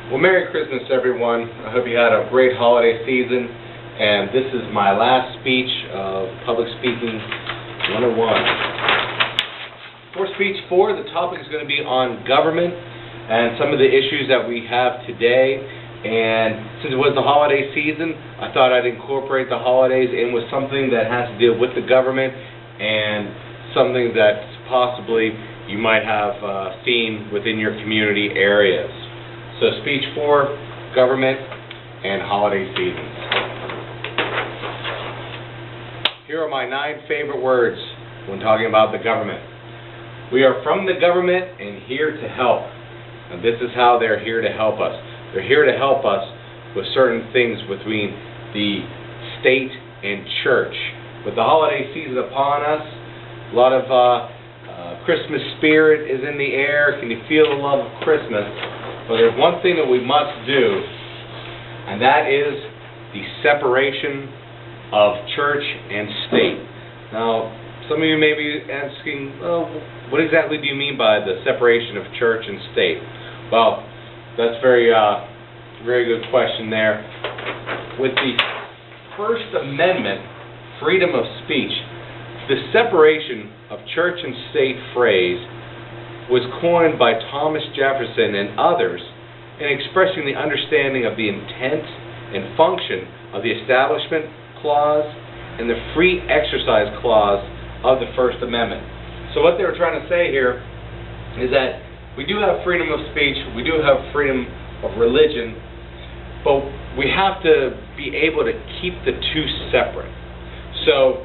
Well, Merry Christmas, everyone. I hope you had a great holiday season. And this is my last speech of Public Speaking 101. For speech 4, the topic is going to be on government and some of the issues that we have today. And since it was the holiday season, I thought I'd incorporate the holidays in with something that has to deal with the government and something that possibly you might have seen within your community areas. So speech 4, government and holiday seasons. Here are my 9 favorite words when talking about the government. We are from the government and here to help. And this is how they're here to help us. They're here to help us with certain things between the state and church. With the holiday season upon us, a lot of Christmas spirit is in the air. Can you feel the love of Christmas? But there's one thing that we must do, and that is the separation of church and state. Now, some of you may be asking, well, what exactly do you mean by the separation of church and state? Well, that's very good question there. With the First Amendment, freedom of speech, the separation of church and state phrase was coined by Thomas Jefferson and others in expressing the understanding of the intent and function of the Establishment Clause and the Free Exercise Clause of the First Amendment. So what they were trying to say here is that we do have freedom of speech, we do have freedom of religion, but we have to be able to keep the two separate. So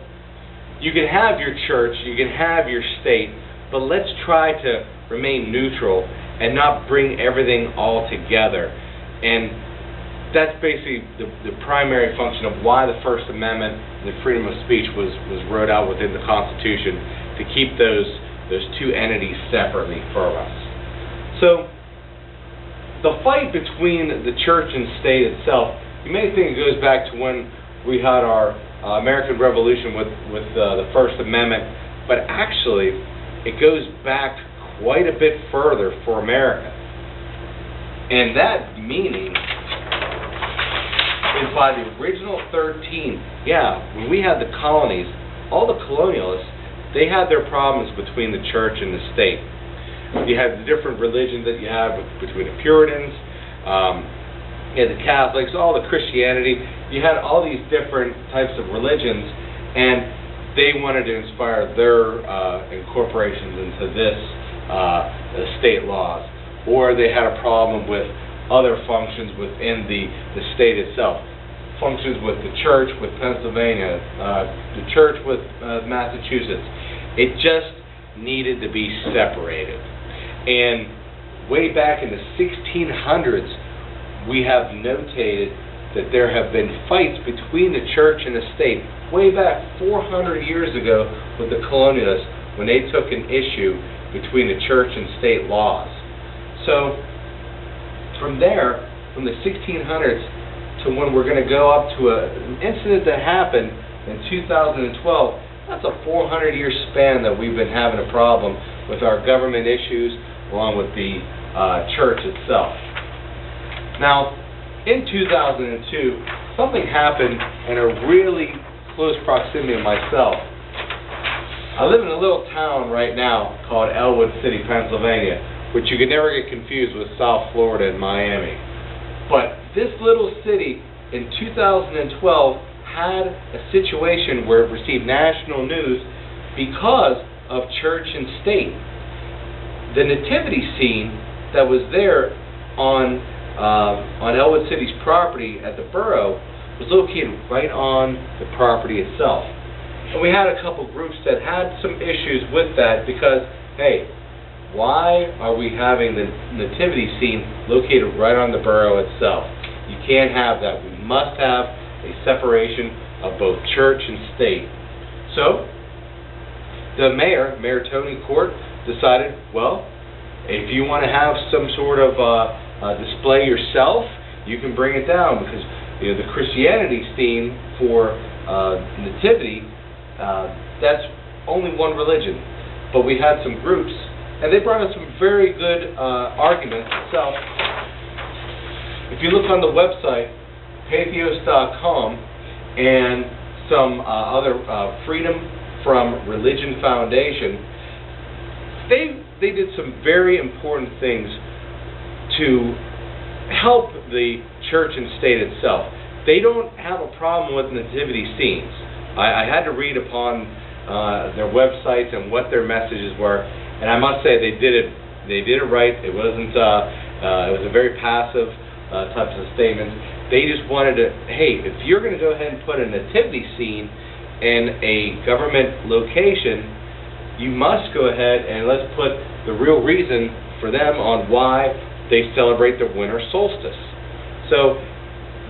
you can have your church, you can have your state, but let's try to remain neutral and not bring everything all together. And that's basically the primary function of why the First Amendment, the freedom of speech, was wrote out within the Constitution, to keep those two entities separately from us. So the fight between the church and state itself, you may think it goes back to when we had our American Revolution with the First Amendment, but actually it goes back quite a bit further for America. And that meaning is by the original 13. Yeah, when we had the colonies, all the colonialists, they had their problems between the church and the state. You had the different religions that you have between the Puritans, you had the Catholics, all the Christianity. You had all these different types of religions, and they wanted to inspire their incorporations into this state laws. Or they had a problem with other functions within the state itself. Functions with the church with Pennsylvania, the church with Massachusetts. It just needed to be separated. And way back in the 1600s, we have notated that there have been fights between the church and the state way back 400 years ago with the colonialists when they took an issue between the church and state laws. So from there, from the 1600s to when we're going to go up to an incident that happened in 2012, that's a 400-year span that we've been having a problem with our government issues along with the church itself. Now, in 2002, something happened in a really close proximity of myself. I live in a little town right now called Elwood City, Pennsylvania, which you can never get confused with South Florida and Miami. But this little city in 2012 had a situation where it received national news because of church and state. The nativity scene that was there on Elwood City's property at the borough was located right on the property itself. And we had a couple groups that had some issues with that because, hey, why are we having the nativity scene located right on the borough itself? You can't have that. We must have a separation of both church and state. So the mayor, Mayor Tony Court, decided, well, if you want to have some sort of display yourself, you can bring it down, because the Christianity scene for nativity, that's only one religion. But we had some groups, and they brought us some very good arguments itself. If you look on the website, patheos.com, and some other Freedom from Religion Foundation, they did some very important things to help the church and state itself. They don't have a problem with nativity scenes. I had to read upon their websites and what their messages were, and I must say they did it right. It wasn't it was a very passive types of statements. They just wanted to, hey, if you're going to go ahead and put a nativity scene in a government location, you must go ahead and let's put the real reason for them on why they celebrate the winter solstice. So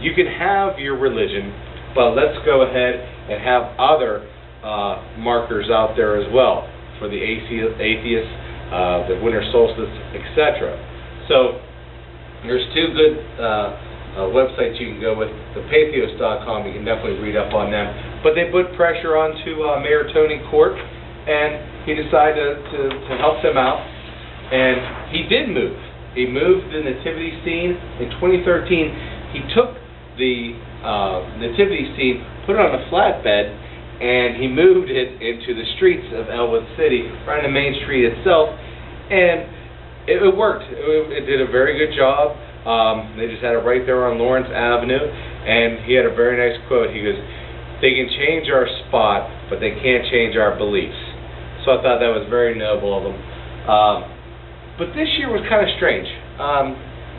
you can have your religion, but let's go ahead and have other markers out there as well for the atheists, the winter solstice, etc. So there's two good websites you can go with. The patheos.com, you can definitely read up on them. But they put pressure onto Mayor Tony Court, and he decided to help them out, and he did move. He moved the nativity scene in 2013. He took the nativity scene, put it on a flatbed, and he moved it into the streets of Ellwood City, right on the main street itself, and it worked. It did a very good job. They just had it right there on Lawrence Avenue, and he had a very nice quote. He goes, "They can change our spot, but they can't change our beliefs." So I thought that was very noble of them. But this year was kind of strange.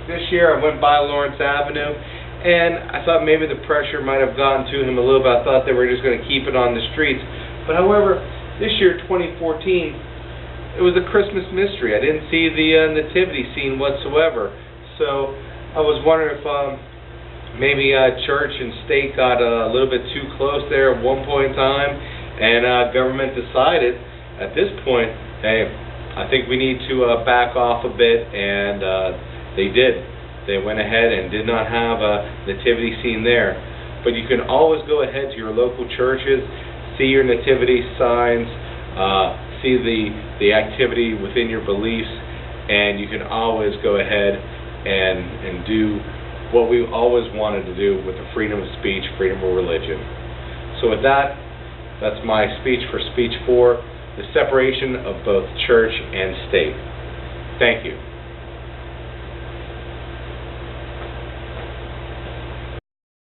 This year I went by Lawrence Avenue, and I thought maybe the pressure might have gotten to him a little bit. I thought they were just going to keep it on the streets. But however, this year, 2014, it was a Christmas mystery. I didn't see the nativity scene whatsoever. So I was wondering if maybe church and state got a little bit too close there at one point in time, and government decided at this point, hey, I think we need to back off a bit, and they did. They went ahead and did not have a nativity scene there. But you can always go ahead to your local churches, see your nativity signs, see the activity within your beliefs, and you can always go ahead and do what we always wanted to do with the freedom of speech, freedom of religion. So with that, that's my speech for Speech 4, the separation of both church and state. Thank you.